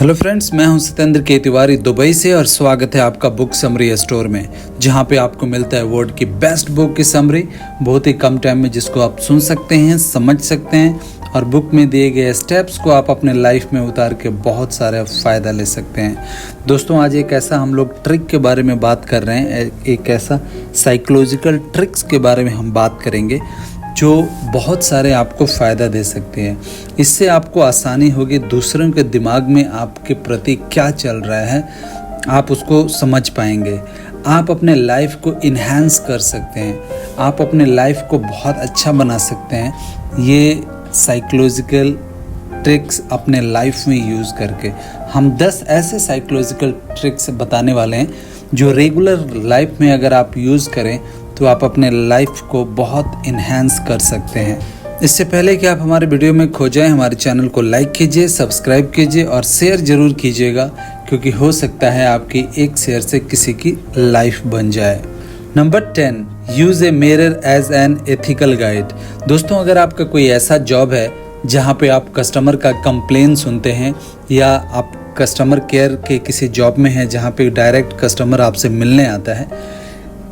Hello friends, मैं हूं सत्येंद्र के तिवारी दुबई से और स्वागत है आपका बुक समरी स्टोर में, जहां पे आपको मिलता है वर्ल्ड की बेस्ट बुक की समरी बहुत ही कम टाइम में, जिसको आप सुन सकते हैं, समझ सकते हैं और बुक में दिए गए स्टेप्स को आप अपने लाइफ में उतार के बहुत सारे फ़ायदा ले सकते हैं। दोस्तों, आज एक ऐसा हम लोग ट्रिक के बारे में बात कर रहे हैं, एक ऐसा साइकोलॉजिकल ट्रिक्स के बारे में हम बात करेंगे जो बहुत सारे आपको फ़ायदा दे सकते हैं। इससे आपको आसानी होगी, दूसरों के दिमाग में आपके प्रति क्या चल रहा है आप उसको समझ पाएंगे। आप अपने लाइफ को इन्हांस कर सकते हैं, आप अपने लाइफ को बहुत अच्छा बना सकते हैं ये साइकोलॉजिकल ट्रिक्स अपने लाइफ में यूज़ करके। हम 10 ऐसे साइकोलॉजिकल ट्रिक्स बताने वाले हैं जो रेगुलर लाइफ में अगर आप यूज़ करें तो आप अपने लाइफ को बहुत इन्हांस कर सकते हैं। इससे पहले कि आप हमारे वीडियो में खो जाएं, हमारे चैनल को लाइक कीजिए, सब्सक्राइब कीजिए और शेयर ज़रूर कीजिएगा, क्योंकि हो सकता है आपकी एक शेयर से किसी की लाइफ बन जाए। Number 10, use a mirror as an ethical guide. दोस्तों, अगर आपका कोई ऐसा जॉब है जहाँ पे आप कस्टमर का कंप्लेन सुनते हैं, या आप कस्टमर केयर के किसी जॉब में हैं जहाँ पे डायरेक्ट कस्टमर आपसे मिलने आता है,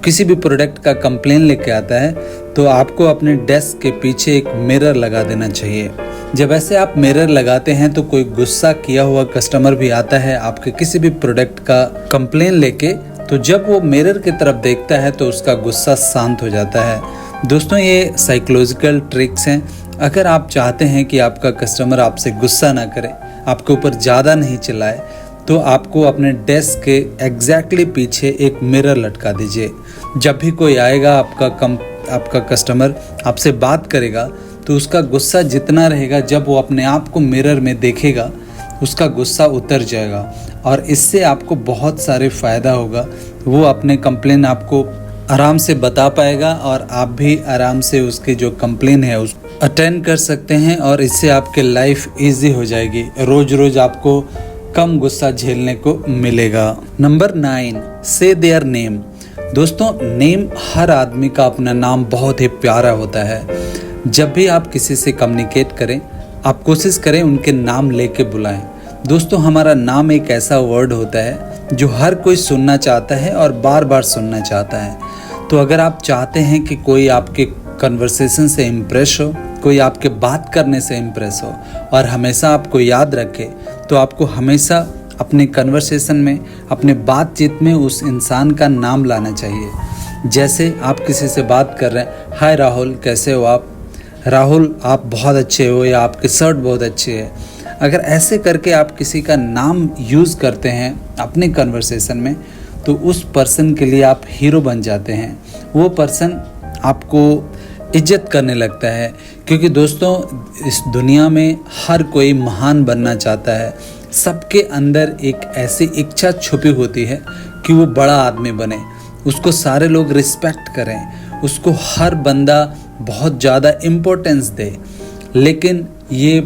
किसी भी प्रोडक्ट का कंप्लेन लेके आता है, तो आपको अपने डेस्क के पीछे एक मिरर लगा देना चाहिए। जब ऐसे आप मिरर लगाते हैं तो कोई गुस्सा किया हुआ कस्टमर भी आता है आपके किसी भी प्रोडक्ट का कंप्लेन लेके, तो जब वो मिरर की तरफ देखता है तो उसका गुस्सा शांत हो जाता है। दोस्तों, ये साइकोलॉजिकल ट्रिक्स हैं। अगर आप चाहते हैं कि आपका कस्टमर आपसे गुस्सा ना करे, आपके ऊपर ज़्यादा नहीं चिल्लाए, तो आपको अपने डेस्क के एग्जैक्टली पीछे एक मिरर लटका दीजिए। जब भी कोई आएगा आपका कस्टमर आपसे बात करेगा, तो उसका गुस्सा जितना रहेगा, जब वो अपने आप को मिरर में देखेगा उसका गुस्सा उतर जाएगा और इससे आपको बहुत सारे फ़ायदा होगा। वो अपने कंप्लेन आपको आराम से बता पाएगा और आप भी आराम से उसकी जो कंप्लेन है उस अटेंड कर सकते हैं और इससे आपके लाइफ ईजी हो जाएगी। रोज़ रोज़ आपको कम गुस्सा झेलने को मिलेगा। नंबर 9, से देयर नेम। दोस्तों, नेम हर आदमी का अपना नाम बहुत ही प्यारा होता है। जब भी आप किसी से कम्युनिकेट करें, आप कोशिश करें उनके नाम लेके बुलाएं। दोस्तों, हमारा नाम एक ऐसा वर्ड होता है जो हर कोई सुनना चाहता है और बार बार सुनना चाहता है। तो अगर आप चाहते हैं कि कोई आपके कन्वर्सेशन से इम्प्रेस हो, कोई आपके बात करने से इम्प्रेस हो और हमेशा आपको याद रखे, तो आपको हमेशा अपने कन्वर्सेशन में, अपने बातचीत में उस इंसान का नाम लाना चाहिए। जैसे आप किसी से बात कर रहे हैं, हाय राहुल, कैसे हो आप? राहुल, आप बहुत अच्छे हो, या आपकी शर्ट बहुत अच्छी है। अगर ऐसे करके आप किसी का नाम यूज़ करते हैं अपने कन्वर्सेशन में, तो उस पर्सन के लिए आप हीरो बन जाते हैं। वो पर्सन आपको इज्जत करने लगता है, क्योंकि दोस्तों, इस दुनिया में हर कोई महान बनना चाहता है। सबके अंदर एक ऐसी इच्छा छुपी होती है कि वो बड़ा आदमी बने, उसको सारे लोग रिस्पेक्ट करें, उसको हर बंदा बहुत ज़्यादा इम्पोर्टेंस दे। लेकिन ये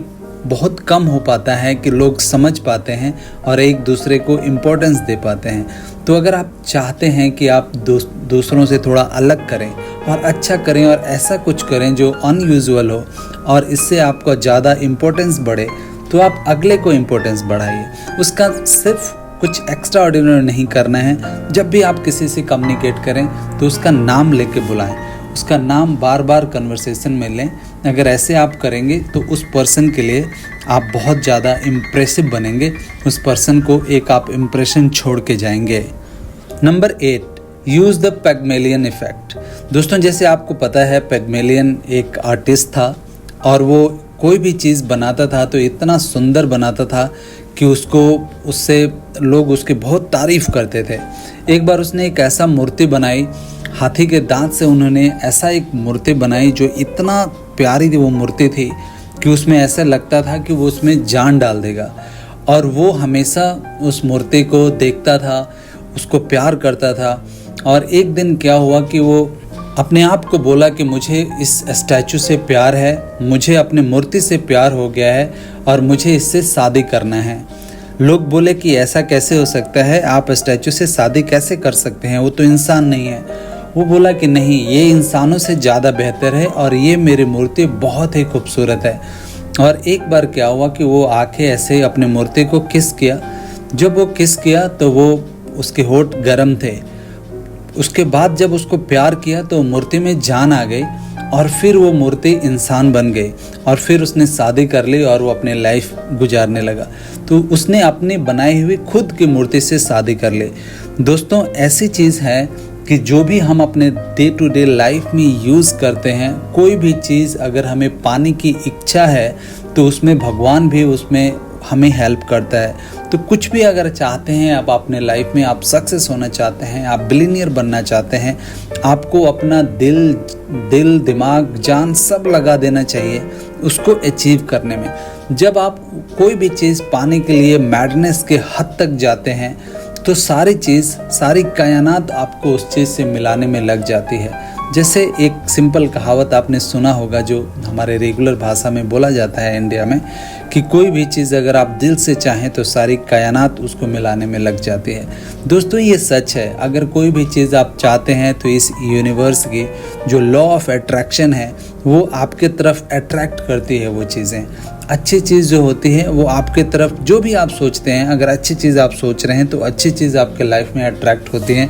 बहुत कम हो पाता है कि लोग समझ पाते हैं और एक दूसरे को इम्पोर्टेंस दे पाते हैं। तो अगर आप चाहते हैं कि आप दूसरों से थोड़ा अलग करें और अच्छा करें और ऐसा कुछ करें जो अनयूजुअल हो और इससे आपका ज़्यादा इम्पोर्टेंस बढ़े, तो आप अगले को इम्पोर्टेंस बढ़ाइए। उसका सिर्फ कुछ एक्स्ट्रा ऑर्डिनरी नहीं करना है। जब भी आप किसी से कम्युनिकेट करें तो उसका नाम लेके बुलाएं, उसका नाम बार बार कन्वर्सेशन में लें। अगर ऐसे आप करेंगे तो उस पर्सन के लिए आप बहुत ज़्यादा इम्प्रेसिव बनेंगे, उस पर्सन को एक आप इम्प्रेशन छोड़ के जाएंगे। Number 8, use the Pygmalion effect. दोस्तों, जैसे आपको पता है, पिग्मेलियन एक आर्टिस्ट था और वो कोई भी चीज़ बनाता था तो इतना सुंदर बनाता था कि उससे लोग उसकी बहुत तारीफ़ करते थे। एक बार उसने एक ऐसा मूर्ति बनाई, हाथी के दांत से उन्होंने ऐसा एक मूर्ति बनाई जो इतना प्यारी थी वो मूर्ति थी कि उसमें ऐसा लगता था कि वो उसमें जान डाल देगा। और वो हमेशा उस मूर्ति को देखता था, उसको प्यार करता था। और एक दिन क्या हुआ कि वो अपने आप को बोला कि मुझे इस स्टैचू से प्यार है, मुझे अपने मूर्ति से प्यार हो गया है और मुझे इससे शादी करना है। लोग बोले कि ऐसा कैसे हो सकता है, आप स्टैचू से शादी कैसे कर सकते हैं, वो तो इंसान नहीं है। वो बोला कि नहीं, ये इंसानों से ज़्यादा बेहतर है और ये मेरी मूर्ति बहुत ही खूबसूरत है। और एक बार क्या हुआ कि वो आके ऐसे अपने मूर्ति को किस किया। जब वो किस किया तो वो उसके होंठ गर्म थे। उसके बाद जब उसको प्यार किया तो मूर्ति में जान आ गई और फिर वो मूर्ति इंसान बन गई और फिर उसने शादी कर ली और वो अपनी लाइफ गुजारने लगा। तो उसने अपनी बनाई हुई खुद की मूर्ति से शादी कर ली। दोस्तों, ऐसी चीज़ है कि जो भी हम अपने डे टू डे लाइफ में यूज़ करते हैं, कोई भी चीज़ अगर हमें पाने की इच्छा है तो उसमें भगवान भी उसमें हमें हेल्प करता है। तो कुछ भी अगर चाहते हैं आप अपने लाइफ में, आप सक्सेस होना चाहते हैं, आप बिलियनियर बनना चाहते हैं, आपको अपना दिल दिमाग जान सब लगा देना चाहिए उसको अचीव करने में। जब आप कोई भी चीज़ पाने के लिए मैडनेस के हद तक जाते हैं तो सारी कायनात आपको उस चीज़ से मिलाने में लग जाती है। जैसे एक सिंपल कहावत आपने सुना होगा जो हमारे रेगुलर भाषा में बोला जाता है इंडिया में, कि कोई भी चीज़ अगर आप दिल से चाहें तो सारी कायनात उसको मिलाने में लग जाती है। दोस्तों, ये सच है। अगर कोई भी चीज़ आप चाहते हैं तो इस यूनिवर्स की जो लॉ ऑफ अट्रैक्शन है वो आपके तरफ अट्रैक्ट करती है। वो चीज़ें, अच्छी चीज़ जो होती है वो आपके तरफ, जो भी आप सोचते हैं, अगर अच्छी चीज़ आप सोच रहे हैं तो अच्छी चीज़ आपके लाइफ में अट्रैक्ट होती है।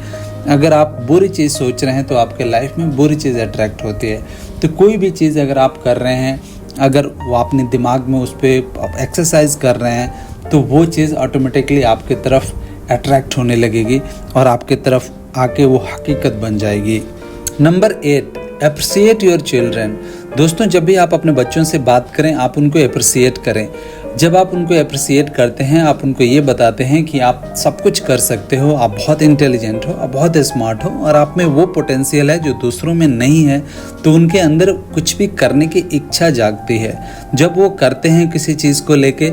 अगर आप बुरी चीज़ सोच रहे हैं तो आपके लाइफ में बुरी चीज़ अट्रैक्ट होती है। तो कोई भी चीज़ अगर आप कर रहे हैं, अगर वो अपने दिमाग में उस पर एक्सरसाइज कर रहे हैं तो वो चीज़ ऑटोमेटिकली आपके तरफ अट्रैक्ट होने लगेगी और आपके तरफ आके वो हकीकत बन जाएगी। Number 8, appreciate your children. दोस्तों, जब भी आप अपने बच्चों से बात करें, आप उनको अप्रिसिएट करें। जब आप उनको अप्रिसिएट करते हैं, आप उनको ये बताते हैं कि आप सब कुछ कर सकते हो, आप बहुत इंटेलिजेंट हो, आप बहुत स्मार्ट हो और आप में वो पोटेंशियल है जो दूसरों में नहीं है, तो उनके अंदर कुछ भी करने की इच्छा जागती है। जब वो करते हैं किसी चीज़ को लेके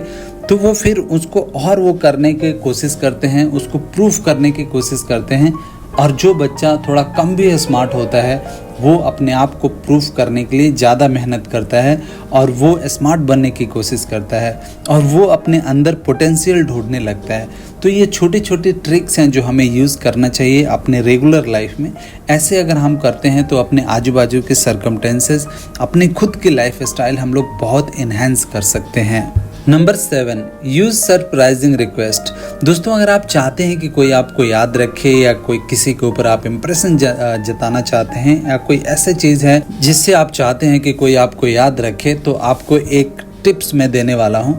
तो वो फिर उसको और वो करने की कोशिश करते हैं, उसको प्रूफ करने की कोशिश करते हैं। और जो बच्चा थोड़ा कम भी स्मार्ट होता है वो अपने आप को प्रूफ करने के लिए ज़्यादा मेहनत करता है और वो स्मार्ट बनने की कोशिश करता है और वो अपने अंदर पोटेंशियल ढूंढने लगता है। तो ये छोटी छोटी ट्रिक्स हैं जो हमें यूज़ करना चाहिए अपने रेगुलर लाइफ में। ऐसे अगर हम करते हैं तो अपने आजू बाजू के सर्कमटेंसेस, अपने खुद की लाइफ स्टाइल हम लोग बहुत इन्हेंस कर सकते हैं। Number 7, use surprising request. दोस्तों, अगर आप चाहते हैं कि कोई आपको याद रखे या कोई किसी के ऊपर आप इम्प्रेशन जताना चाहते हैं या कोई ऐसी चीज़ है जिससे आप चाहते हैं कि कोई आपको याद रखे, तो आपको एक टिप्स मैं देने वाला हूं।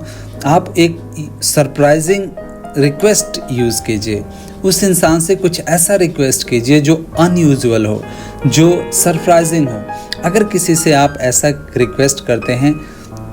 आप एक सरप्राइजिंग रिक्वेस्ट यूज़ कीजिए। उस इंसान से कुछ ऐसा रिक्वेस्ट कीजिए जो अनयूजुअल हो, जो सरप्राइजिंग हो। अगर किसी से आप ऐसा रिक्वेस्ट करते हैं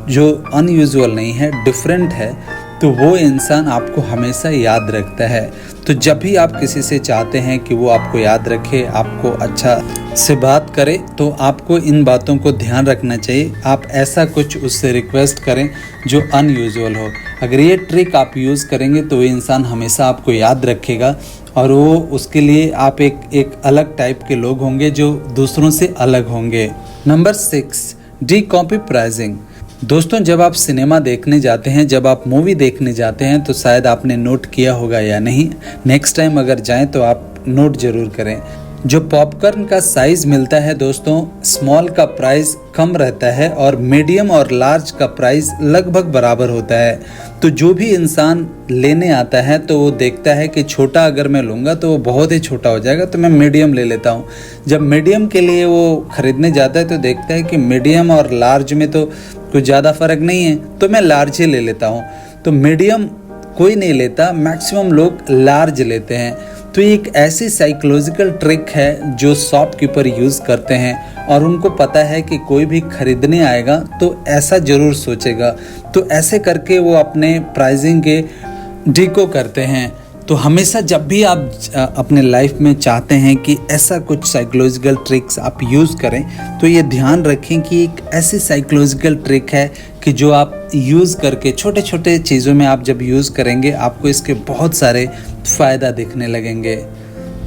जो अनयूजुअल नहीं है, डिफरेंट है, तो वो इंसान आपको हमेशा याद रखता है। तो जब भी आप किसी से चाहते हैं कि वो आपको याद रखे, आपको अच्छा से बात करे, तो आपको इन बातों को ध्यान रखना चाहिए। आप ऐसा कुछ उससे रिक्वेस्ट करें जो अनयूजुअल हो। अगर ये ट्रिक आप यूज़ करेंगे तो वो इंसान हमेशा आपको याद रखेगा और वो उसके लिए आप एक अलग टाइप के लोग होंगे जो दूसरों से अलग होंगे। Number 6, D-copy pricing. दोस्तों, जब आप सिनेमा देखने जाते हैं, जब आप मूवी देखने जाते हैं, तो शायद आपने नोट किया होगा या नहीं, नेक्स्ट टाइम अगर जाएं तो आप नोट ज़रूर करें। जो पॉपकॉर्न का साइज़ मिलता है दोस्तों, स्मॉल का प्राइस कम रहता है और मीडियम और लार्ज का प्राइस लगभग बराबर होता है। तो जो भी इंसान लेने आता है तो वो देखता है कि छोटा अगर मैं लूँगा तो वो बहुत ही छोटा हो जाएगा, तो मैं मीडियम ले लेता हूँ। जब मीडियम के लिए वो ख़रीदने जाता है तो देखता है कि मीडियम और लार्ज में तो कुछ ज़्यादा फ़र्क नहीं है, तो मैं लार्ज ही ले लेता हूँ। तो मीडियम कोई नहीं लेता, मैक्सिमम लोग लार्ज लेते हैं। तो ये एक ऐसी साइकोलॉजिकल ट्रिक है जो शॉपकीपर यूज़ करते हैं और उनको पता है कि कोई भी खरीदने आएगा तो ऐसा ज़रूर सोचेगा। तो ऐसे करके वो अपने प्राइसिंग के डीको करते हैं। तो हमेशा जब भी आप अपने लाइफ में चाहते हैं कि ऐसा कुछ साइकोलॉजिकल ट्रिक्स आप यूज़ करें, तो ये ध्यान रखें कि एक ऐसी साइकोलॉजिकल ट्रिक है कि जो आप यूज़ करके छोटे छोटे चीज़ों में आप जब यूज़ करेंगे आपको इसके बहुत सारे फ़ायदा दिखने लगेंगे।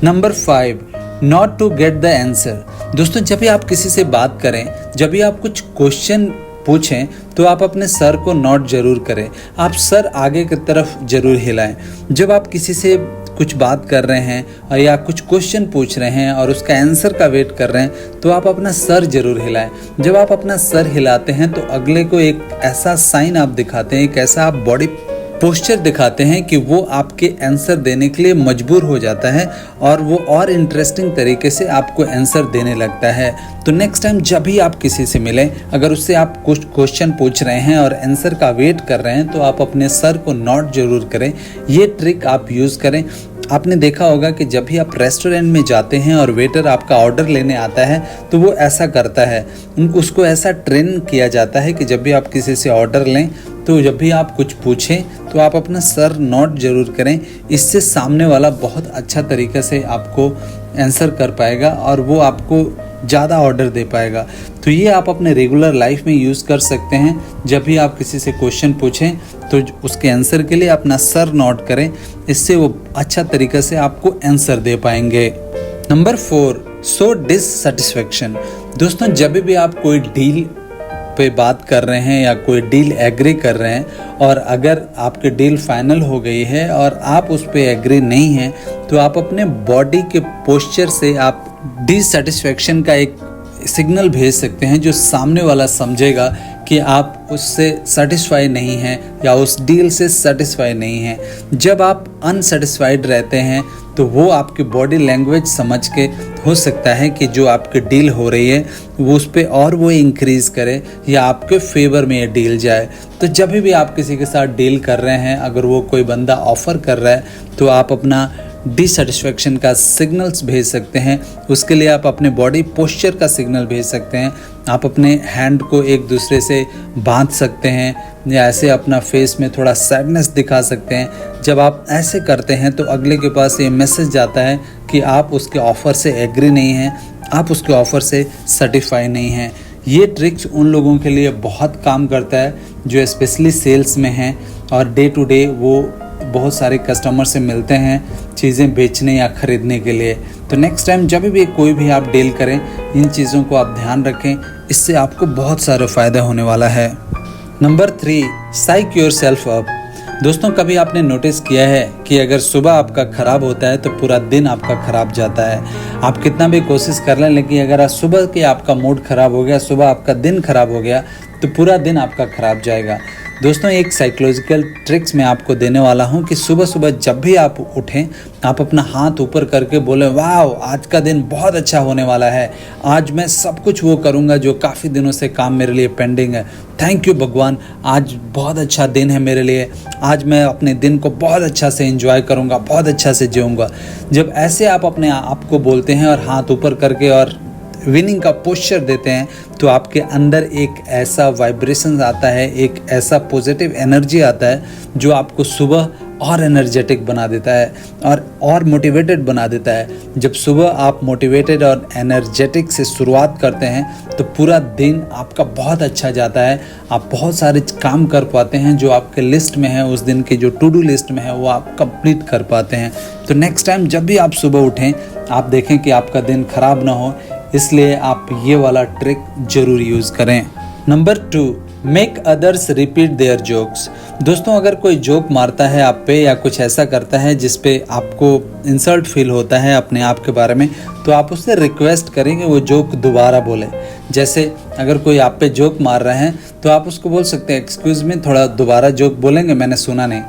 Number 5, not to get the answer. दोस्तों, जब भी आप किसी से बात करें, जब भी आप कुछ क्वेश्चन पूछें, तो आप अपने सर को नॉट जरूर करें। आप सर आगे की तरफ जरूर हिलाएं। जब आप किसी से कुछ बात कर रहे हैं या कुछ क्वेश्चन पूछ रहे हैं और उसका आंसर का वेट कर रहे हैं, तो आप अपना सर जरूर हिलाएं। जब आप अपना सर हिलाते हैं तो अगले को एक ऐसा साइन आप दिखाते हैं, एक ऐसा आप बॉडी पोस्चर दिखाते हैं कि वो आपके आंसर देने के लिए मजबूर हो जाता है और वो और इंटरेस्टिंग तरीके से आपको आंसर देने लगता है। तो नेक्स्ट टाइम जब भी आप किसी से मिलें, अगर उससे आप कुछ क्वेश्चन पूछ रहे हैं और आंसर का वेट कर रहे हैं, तो आप अपने सर को नॉट जरूर करें। ये ट्रिक आप यूज़ करें। आपने देखा होगा कि जब भी आप रेस्टोरेंट में जाते हैं और वेटर आपका ऑर्डर लेने आता है तो वो ऐसा करता है, उसको ऐसा ट्रेन किया जाता है कि जब भी आप किसी से ऑर्डर लें तो जब भी आप कुछ पूछें तो आप अपना सर नोट जरूर करें। इससे सामने वाला बहुत अच्छा तरीके से आपको आंसर कर पाएगा और वो आपको ज़्यादा ऑर्डर दे पाएगा। तो ये आप अपने रेगुलर लाइफ में यूज़ कर सकते हैं। जब भी आप किसी से क्वेश्चन पूछें तो उसके आंसर के लिए अपना सर नोट करें, इससे वो अच्छा तरीके से आपको आंसर दे पाएंगे। Number 4, show dissatisfaction. दोस्तों, जब भी आप कोई डील पे बात कर रहे हैं या कोई डील एग्री कर रहे हैं और अगर आपकी डील फाइनल हो गई है और आप उस पे एग्री नहीं हैं, तो आप अपने बॉडी के पोस्चर से आप डिससैटिस्फैक्शन का एक सिग्नल भेज सकते हैं, जो सामने वाला समझेगा कि आप उससे सेटिस्फाई नहीं हैं या उस डील से सेटिस्फाई नहीं हैं। जब आप अनसेटिस्फाइड रहते हैं तो वो आपकी बॉडी लैंग्वेज समझ के हो सकता है कि जो आपकी डील हो रही है वो उस पर और वो इंक्रीज़ करे या आपके फेवर में ये डील जाए। तो जब भी आप किसी के साथ डील कर रहे हैं, अगर वो कोई बंदा ऑफ़र कर रहा है, तो आप अपना डिससैटिस्फैक्शन का सिग्नल्स भेज सकते हैं। उसके लिए आप अपने बॉडी पोस्चर का सिग्नल भेज सकते हैं। आप अपने हैंड को एक दूसरे से बांध सकते हैं या ऐसे अपना फेस में थोड़ा सैडनेस दिखा सकते हैं। जब आप ऐसे करते हैं तो अगले के पास ये मैसेज जाता है कि आप उसके ऑफ़र से एग्री नहीं हैं, आप उसके ऑफ़र से सर्टिफाई नहीं हैं। ये ट्रिक्स उन लोगों के लिए बहुत काम करता है जो स्पेशली सेल्स में हैं और डे टू डे वो बहुत सारे कस्टमर से मिलते हैं चीज़ें बेचने या ख़रीदने के लिए। तो नेक्स्ट टाइम जब भी कोई भी आप डील करें, इन चीज़ों को आप ध्यान रखें, इससे आपको बहुत सारा फ़ायदा होने वाला है। Number 3, psych yourself up. दोस्तों, कभी आपने नोटिस किया है कि अगर सुबह आपका ख़राब होता है तो पूरा दिन आपका ख़राब जाता है। आप कितना भी कोशिश कर लें, लेकिन अगर आज सुबह के आपका मूड ख़राब हो गया, सुबह आपका दिन ख़राब हो गया, तो पूरा दिन आपका ख़राब जाएगा। दोस्तों, एक साइकोलॉजिकल ट्रिक्स मैं आपको देने वाला हूं कि सुबह सुबह जब भी आप उठें, आप अपना हाथ ऊपर करके बोलें, वाह, आज का दिन बहुत अच्छा होने वाला है, आज मैं सब कुछ वो करूंगा जो काफ़ी दिनों से काम मेरे लिए पेंडिंग है। थैंक यू भगवान, आज बहुत अच्छा दिन है मेरे लिए, आज मैं अपने दिन को बहुत अच्छा से एंजॉय करूंगा, बहुत अच्छा से जीऊँगा। जब ऐसे आप अपने आप को बोलते हैं और हाथ ऊपर करके और विनिंग का पोस्चर देते हैं, तो आपके अंदर एक ऐसा वाइब्रेशन आता है, एक ऐसा पॉजिटिव एनर्जी आता है जो आपको सुबह और एनर्जेटिक बना देता है और मोटिवेटेड बना देता है। जब सुबह आप मोटिवेटेड और एनर्जेटिक से शुरुआत करते हैं तो पूरा दिन आपका बहुत अच्छा जाता है। आप बहुत सारे काम कर पाते हैं जो आपके लिस्ट में है, उस दिन की जो टू डू लिस्ट में है वो आप कंप्लीट कर पाते हैं। तो नेक्स्ट टाइम जब भी आप सुबह उठें, आप देखें कि आपका दिन खराब ना हो, इसलिए आप ये वाला ट्रिक जरूर यूज़ करें। Number 2, make others repeat their jokes. दोस्तों, अगर कोई जोक मारता है आप पे या कुछ ऐसा करता है जिस पे आपको इंसल्ट फील होता है अपने आप के बारे में, तो आप उससे रिक्वेस्ट करें कि वो जोक दोबारा बोले। जैसे अगर कोई आप पे जोक मार रहे हैं तो आप उसको बोल सकते हैं, एक्सक्यूज़ मी, थोड़ा दोबारा जोक बोलेंगे, मैंने सुना नहीं।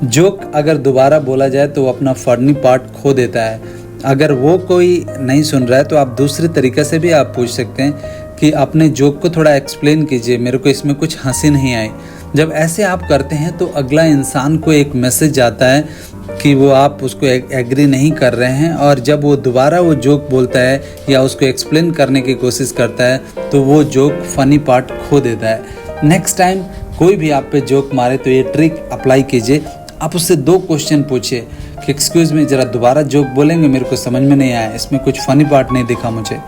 जोक अगर दोबारा बोला जाए तो वो अपना फनी पार्ट खो देता है। अगर वो कोई नहीं सुन रहा है तो आप दूसरे तरीके से भी आप पूछ सकते हैं कि अपने जोक को थोड़ा एक्सप्लेन कीजिए, मेरे को इसमें कुछ हंसी नहीं आई। जब ऐसे आप करते हैं तो अगला इंसान को एक मैसेज आता है कि वो आप उसको एग्री नहीं कर रहे हैं, और जब वो दोबारा वो जोक बोलता है या उसको एक्सप्लेन करने की कोशिश करता है तो वो जोक फनी पार्ट खो देता है। नेक्स्ट टाइम कोई भी आप पे जोक मारे तो ये ट्रिक अप्लाई कीजिए। आप उससे 2 क्वेश्चन पूछिए कि एक्सक्यूज़ मी, ज़रा दोबारा जोक बोलेंगे, मेरे को समझ में नहीं आया, इसमें कुछ फ़नी पार्ट नहीं दिखा मुझे।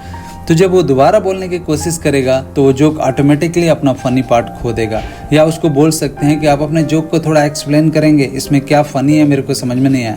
तो जब वो दोबारा बोलने की कोशिश करेगा तो वो जोक ऑटोमेटिकली अपना फ़नी पार्ट खो देगा। या उसको बोल सकते हैं कि आप अपने जोक को थोड़ा एक्सप्लेन करेंगे, इसमें क्या फ़नी है, मेरे को समझ में नहीं आया।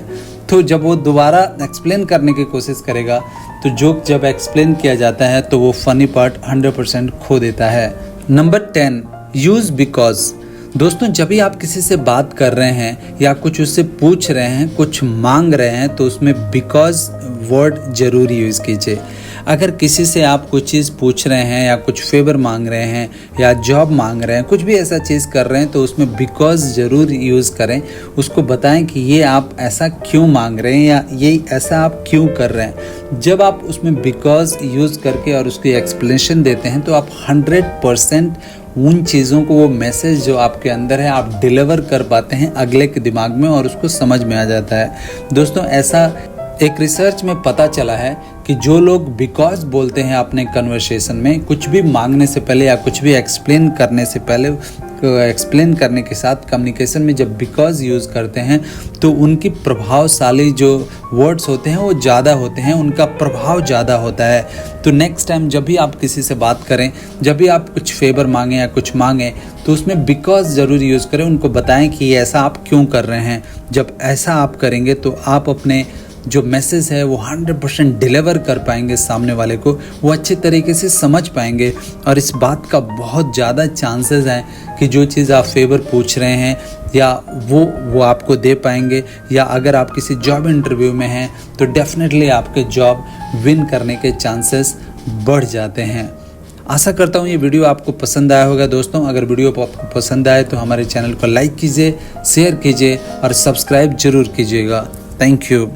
तो जब वो दोबारा एक्सप्लेन करने की कोशिश करेगा तो जोक जब एक्सप्लेन किया जाता है तो वो फ़नी पार्ट 100% खो देता है। Number 10, use because. दोस्तों जब भी आप किसी से बात कर रहे हैं या कुछ उससे पूछ रहे हैं, कुछ मांग रहे हैं, तो उसमें बिकॉज वर्ड जरूर यूज़ कीजिए। अगर किसी से आप कुछ चीज़ पूछ रहे हैं या कुछ फेवर मांग रहे हैं या जॉब मांग रहे हैं, कुछ भी ऐसा चीज़ कर रहे हैं, तो उसमें बिकॉज ज़रूर यूज़ करें। उसको बताएं कि ये आप ऐसा क्यों मांग रहे हैं या ये ऐसा आप क्यों कर रहे हैं। जब आप उसमें बिकॉज यूज़ करके और उसकी एक्सप्लेनेशन देते हैं तो आप 100% उन चीज़ों को, वो मैसेज जो आपके अंदर है, आप डिलीवर कर पाते हैं अगले के दिमाग में और उसको समझ में आ जाता है। दोस्तों ऐसा एक रिसर्च में पता चला है कि जो लोग बिकॉज बोलते हैं अपने कन्वर्सेशन में, कुछ भी मांगने से पहले या कुछ भी एक्सप्लेन करने से पहले, एक्सप्लेन करने के साथ कम्युनिकेशन में जब बिकॉज यूज़ करते हैं तो उनकी प्रभावशाली जो वर्ड्स होते हैं वो ज़्यादा होते हैं, उनका प्रभाव ज़्यादा होता है। तो नेक्स्ट टाइम जब भी आप किसी से बात करें, जब भी आप कुछ फेवर मांगें या कुछ मांगें, तो उसमें बिकॉज ज़रूर यूज़ करें। उनको बताएं कि ऐसा आप क्यों कर रहे हैं। जब ऐसा आप करेंगे तो आप अपने जो मैसेज है वो 100% डिलीवर कर पाएंगे सामने वाले को, वो अच्छे तरीके से समझ पाएंगे। और इस बात का बहुत ज़्यादा चांसेस हैं कि जो चीज़ आप फेवर पूछ रहे हैं या वो आपको दे पाएंगे। या अगर आप किसी जॉब इंटरव्यू में हैं तो डेफिनेटली आपके जॉब विन करने के चांसेस बढ़ जाते हैं। आशा करता हूँ ये वीडियो आपको पसंद आया होगा। दोस्तों अगर वीडियो आपको पसंद आए तो हमारे चैनल को लाइक कीजिए, शेयर कीजिए और सब्सक्राइब जरूर कीजिएगा। Thank you.